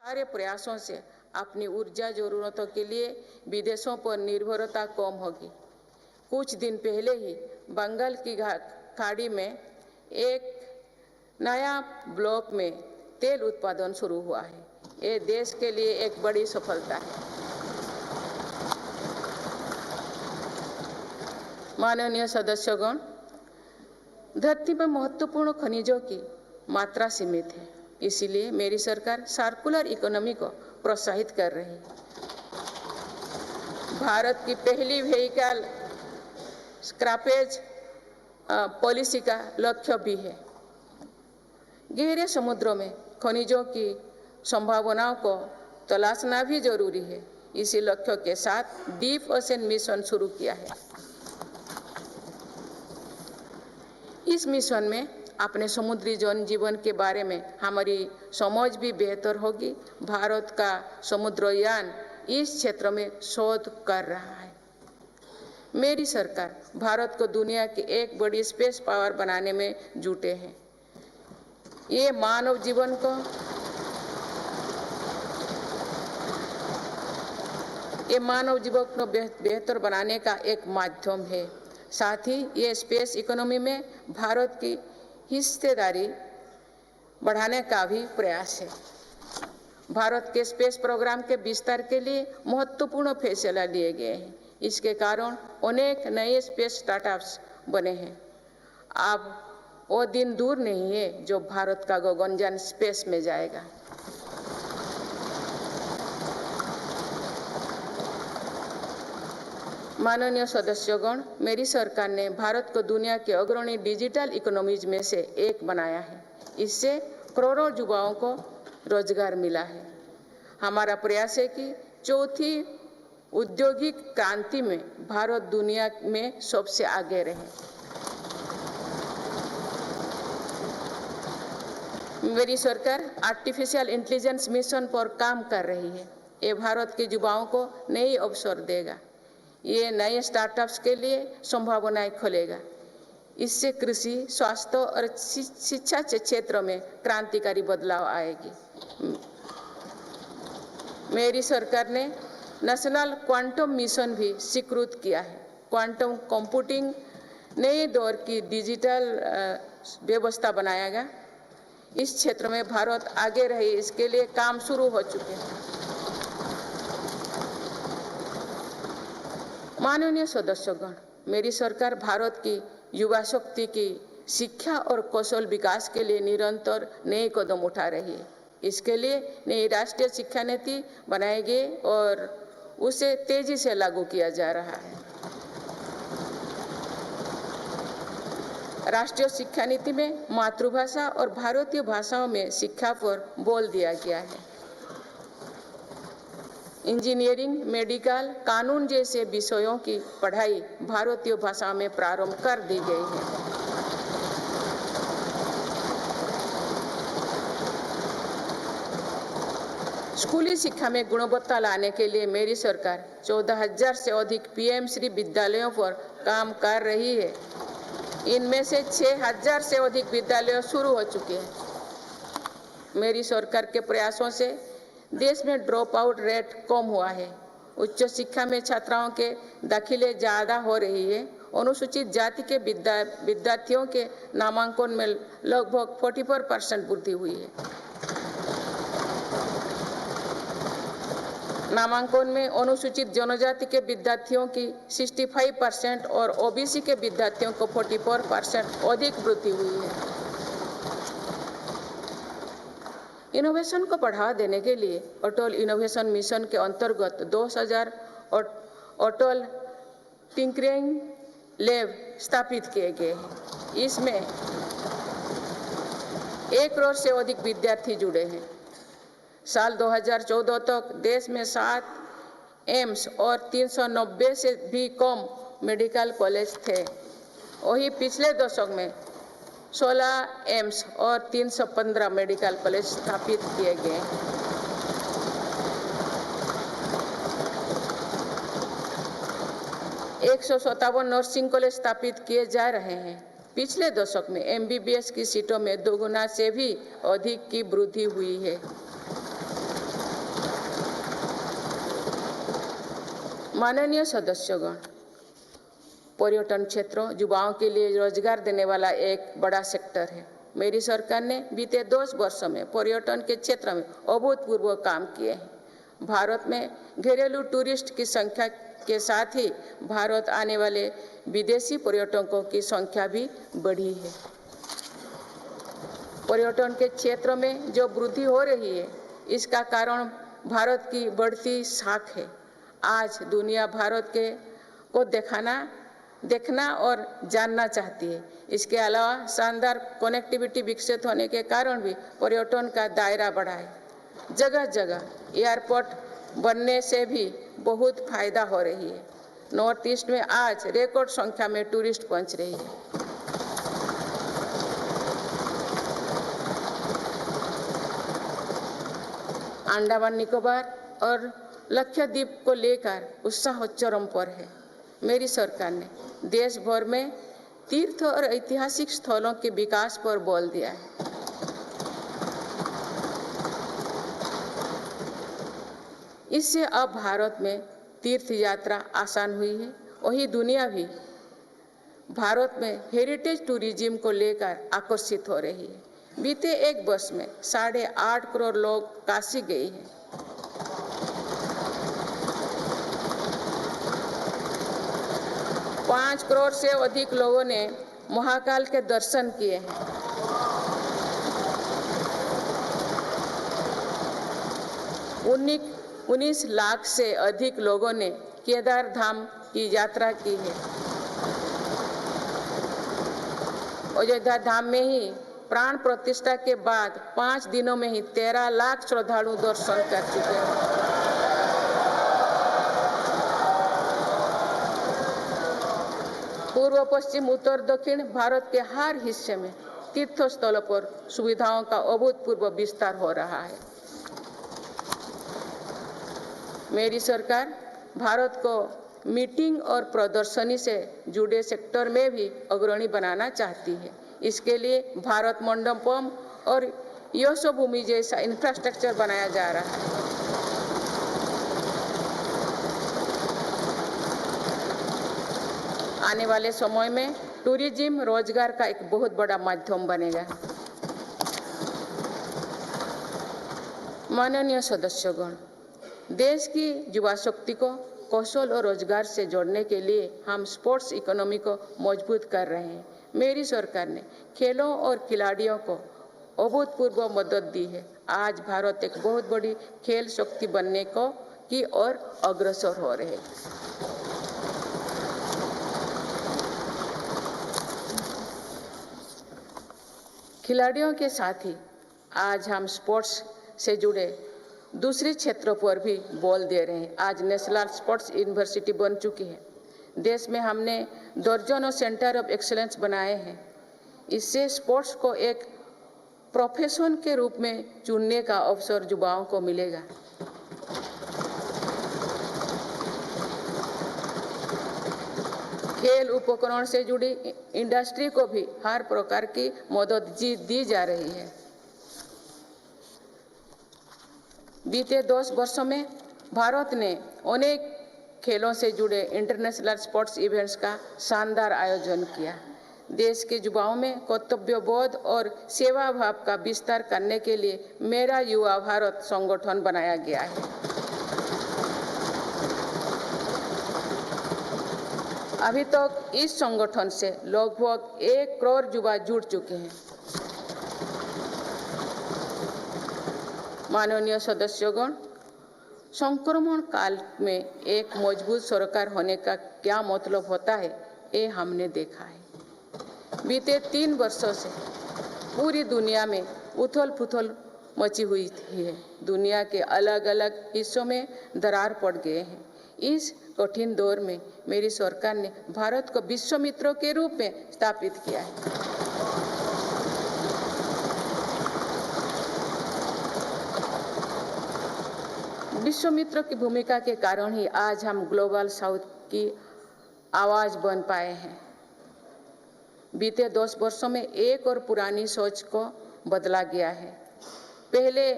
सारे प्रयासों से अपनी ऊर्जा जरूरतों के लिए विदेशों पर निर्भरता कम होगी। कुछ दिन पहले ही बंगाल की खाड़ी में एक नया ब्लॉक में तेल उत्पादन शुरू हुआ है। ये देश के लिए एक बड़ी सफलता है। माननीय सदस्यगण, धरती में महत्वपूर्ण खनिजों की मात्रा सीमित है, इसलिए मेरी सरकार सर्कुलर इकोनॉमी को प्रोत्साहित कर रही है। भारत की पहली व्हीकल स्क्रैपेज पॉलिसी का लक्ष्य भी है। गहरे समुद्रों में खनिजों की संभावनाओं को तलाशना भी जरूरी है। इसी लक्ष्य के साथ डीप ओशन मिशन शुरू किया है। इस मिशन में अपने समुद्री जीवन के बारे में हमारी समझ भी बेहतर होगी। भारत का समुद्रयान इस क्षेत्र में शोध कर रहा है। मेरी सरकार भारत को दुनिया की एक बड़ी स्पेस पावर बनाने में जुटे हैं। ये मानव जीवन को बेहतर बनाने का एक माध्यम है। साथ ही ये स्पेस इकोनॉमी में भारत की हिस्सेदारी बढ़ाने का भी प्रयास है। भारत के स्पेस प्रोग्राम के विस्तार के लिए महत्वपूर्ण फैसला लिए गए हैं। इसके कारण अनेक नए स्पेस स्टार्टअप्स बने हैं। अब वो दिन दूर नहीं है जो भारत का गगनयान स्पेस में जाएगा। माननीय सदस्यगण, मेरी सरकार ने भारत को दुनिया के अग्रणी डिजिटल इकोनॉमीज में से एक बनाया है। इससे करोड़ों युवाओं को रोजगार मिला है। हमारा प्रयास है कि चौथी औद्योगिक क्रांति में भारत दुनिया में सबसे आगे रहे। मेरी सरकार आर्टिफिशियल इंटेलिजेंस मिशन पर काम कर रही है। ये भारत के युवाओं को नए अवसर देगा। ये नए स्टार्टअप्स के लिए संभावनाएं खोलेगा। इससे कृषि, स्वास्थ्य और शिक्षा के क्षेत्र में क्रांतिकारी बदलाव आएगी। मेरी सरकार ने नेशनल क्वांटम मिशन भी स्वीकृत किया है। क्वांटम कंप्यूटिंग नए दौर की डिजिटल व्यवस्था बनाएगा। इस क्षेत्र में भारत आगे रहे, इसके लिए काम शुरू हो चुके हैं। माननीय सदस्यगण, मेरी सरकार भारत की युवा शक्ति की शिक्षा और कौशल विकास के लिए निरंतर नए कदम उठा रही है। इसके लिए नई राष्ट्रीय शिक्षा नीति बनाई गई और उसे तेजी से लागू किया जा रहा है। राष्ट्रीय शिक्षा नीति में मातृभाषा और भारतीय भाषाओं में शिक्षा पर बल दिया गया है। इंजीनियरिंग, मेडिकल, कानून जैसे विषयों की पढ़ाई भारतीय भाषा में प्रारंभ कर दी गई है। स्कूली शिक्षा में गुणवत्ता लाने के लिए मेरी सरकार 14,000 से अधिक पीएम श्री विद्यालयों पर काम कर रही है। इनमें से 6,000 से अधिक विद्यालय शुरू हो चुके हैं। मेरी सरकार के प्रयासों से देश में ड्रॉप आउट रेट कम हुआ है। उच्च शिक्षा में छात्राओं के दाखिले ज़्यादा हो रही है। अनुसूचित जाति के विद्यार्थियों के नामांकन में लगभग 44% वृद्धि हुई है। नामांकन में अनुसूचित जनजाति के विद्यार्थियों की 65% और ओबीसी के विद्यार्थियों को 44% अधिक वृद्धि हुई है। इनोवेशन को बढ़ावा देने के लिए अटल इनोवेशन मिशन के अंतर्गत 2000 अटल टिंकरिंग लैब स्थापित किए गए हैं। इसमें 1 करोड़ से अधिक विद्यार्थी जुड़े हैं। साल 2014 तक देश में 7 एम्स और 390 से भी कम मेडिकल कॉलेज थे। वहीं पिछले दशक में 16 एम्स और 315 मेडिकल कॉलेज स्थापित किए गए हैं। एक 157 नर्सिंग कॉलेज स्थापित किए जा रहे हैं। पिछले दशक में एमबीबीएस की सीटों में 2 गुना से भी अधिक की वृद्धि हुई है। माननीय सदस्यगण, पर्यटन क्षेत्र युवाओं के लिए रोजगार देने वाला एक बड़ा सेक्टर है। मेरी सरकार ने बीते 2 वर्षों में पर्यटन के क्षेत्र में अभूतपूर्व काम किए हैं। भारत में घरेलू टूरिस्ट की संख्या के साथ ही भारत आने वाले विदेशी पर्यटकों की संख्या भी बढ़ी है। पर्यटन के क्षेत्र में जो वृद्धि हो रही है, इसका कारण भारत की बढ़ती साख है। आज दुनिया भारत को देखना और जानना चाहती है। इसके अलावा शानदार कनेक्टिविटी विकसित होने के कारण भी पर्यटन का दायरा बढ़ा है। जगह जगह एयरपोर्ट बनने से भी बहुत फायदा हो रही है। नॉर्थ ईस्ट में आज रिकॉर्ड संख्या में टूरिस्ट पहुंच रही है। अंडमान निकोबार और लक्षद्वीप को लेकर उत्साह चरम पर है। मेरी सरकार ने देश भर में तीर्थ और ऐतिहासिक स्थलों के विकास पर बल दिया है। इससे अब भारत में तीर्थ यात्रा आसान हुई है। वहीं दुनिया भी भारत में हेरिटेज टूरिज्म को लेकर आकर्षित हो रही है। बीते 1 वर्ष में 8.5 करोड़ लोग काशी गए हैं। पाँच करोड़ से अधिक लोगों ने महाकाल के दर्शन किए हैं। उन्नीस लाख से अधिक लोगों ने केदार धाम की यात्रा की है। अयोध्या धाम में ही प्राण प्रतिष्ठा के बाद 5 दिनों में ही 13 लाख श्रद्धालु दर्शन कर चुके हैं। पूर्व पश्चिम उत्तर दक्षिण भारत के हर हिस्से में तीर्थ स्थलों पर सुविधाओं का अभूतपूर्व विस्तार हो रहा है। मेरी सरकार भारत को मीटिंग और प्रदर्शनी से जुड़े सेक्टर में भी अग्रणी बनाना चाहती है। इसके लिए भारत मंडपम और यशोभूमि जैसा इंफ्रास्ट्रक्चर बनाया जा रहा है। आने वाले समय में टूरिज्म रोजगार का एक बहुत बड़ा माध्यम बनेगा। माननीय सदस्यगण, देश की युवा शक्ति को कौशल और रोजगार से जोड़ने के लिए हम स्पोर्ट्स इकोनॉमी को मजबूत कर रहे हैं। मेरी सरकार ने खेलों और खिलाड़ियों को अभूतपूर्व मदद दी है। आज भारत एक बहुत बड़ी खेल शक्ति बनने की ओर अग्रसर हो रहे हैं। खिलाड़ियों के साथ ही आज हम स्पोर्ट्स से जुड़े दूसरे क्षेत्रों पर भी बल दे रहे हैं। आज नेशनल स्पोर्ट्स यूनिवर्सिटी बन चुकी है। देश में हमने दर्जनों सेंटर ऑफ एक्सीलेंस बनाए हैं। इससे स्पोर्ट्स को एक प्रोफेशन के रूप में चुनने का अवसर युवाओं को मिलेगा। खेल उपकरण से जुड़ी इंडस्ट्री को भी हर प्रकार की मदद दी जा रही है। बीते 10 वर्षों में भारत ने अनेक खेलों से जुड़े इंटरनेशनल स्पोर्ट्स इवेंट्स का शानदार आयोजन किया। देश के युवाओं में कर्तव्यबोध और सेवा भाव का विस्तार करने के लिए मेरा युवा भारत संगठन बनाया गया है। अभी तक इस संगठन से लगभग 1 करोड़ युवा जुड़ चुके हैं। माननीय सदस्यगण, संक्रमण काल में एक मजबूत सरकार होने का क्या मतलब होता है, ये हमने देखा है। बीते 3 वर्षों से पूरी दुनिया में उथल-पुथल मची हुई है। दुनिया के अलग-अलग हिस्सों में दरार पड़ गए हैं। इस कठिन दौर में मेरी सरकार ने भारत को विश्व मित्रों के रूप में स्थापित किया है। विश्व मित्रों की भूमिका के कारण ही आज हम ग्लोबल साउथ की आवाज बन पाए हैं। बीते 10 वर्षों में एक और पुरानी सोच को बदला गया है। पहले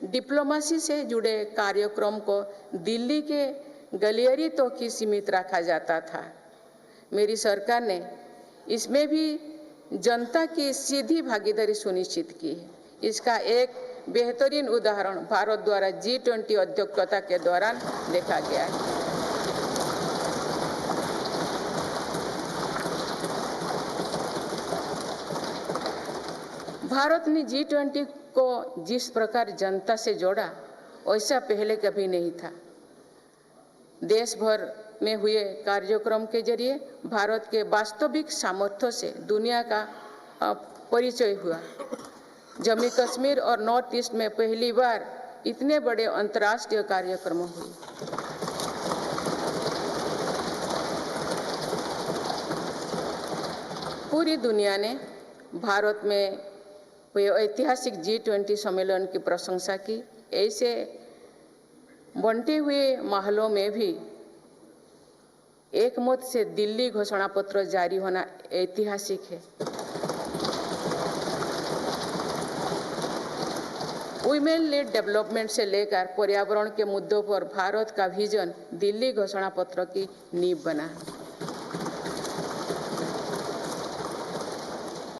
डिप्लोमेसी से जुड़े कार्यक्रम को दिल्ली के गलियारी तक ही सीमित रखा जाता था। मेरी सरकार ने इसमें भी जनता की सीधी भागीदारी सुनिश्चित की है। इसका एक बेहतरीन उदाहरण भारत द्वारा G20 अध्यक्षता के दौरान देखा गया है। भारत ने G20 को जिस प्रकार जनता से जोड़ा, वैसा पहले कभी नहीं था। देश भर में हुए कार्यक्रम के जरिए भारत के वास्तविक सामर्थ्य से दुनिया का परिचय हुआ। जम्मू कश्मीर और नॉर्थ ईस्ट में पहली बार इतने बड़े अंतर्राष्ट्रीय कार्यक्रम हुए। पूरी दुनिया ने भारत में ऐतिहासिक G20 सम्मेलन की प्रशंसा की। ऐसे बंटे हुए माहौलों में भी एक मत से दिल्ली घोषणा पत्र जारी होना ऐतिहासिक है। वुमेन लेड डेवलपमेंट से लेकर पर्यावरण के मुद्दों पर भारत का विजन दिल्ली घोषणा पत्र की नींव बना।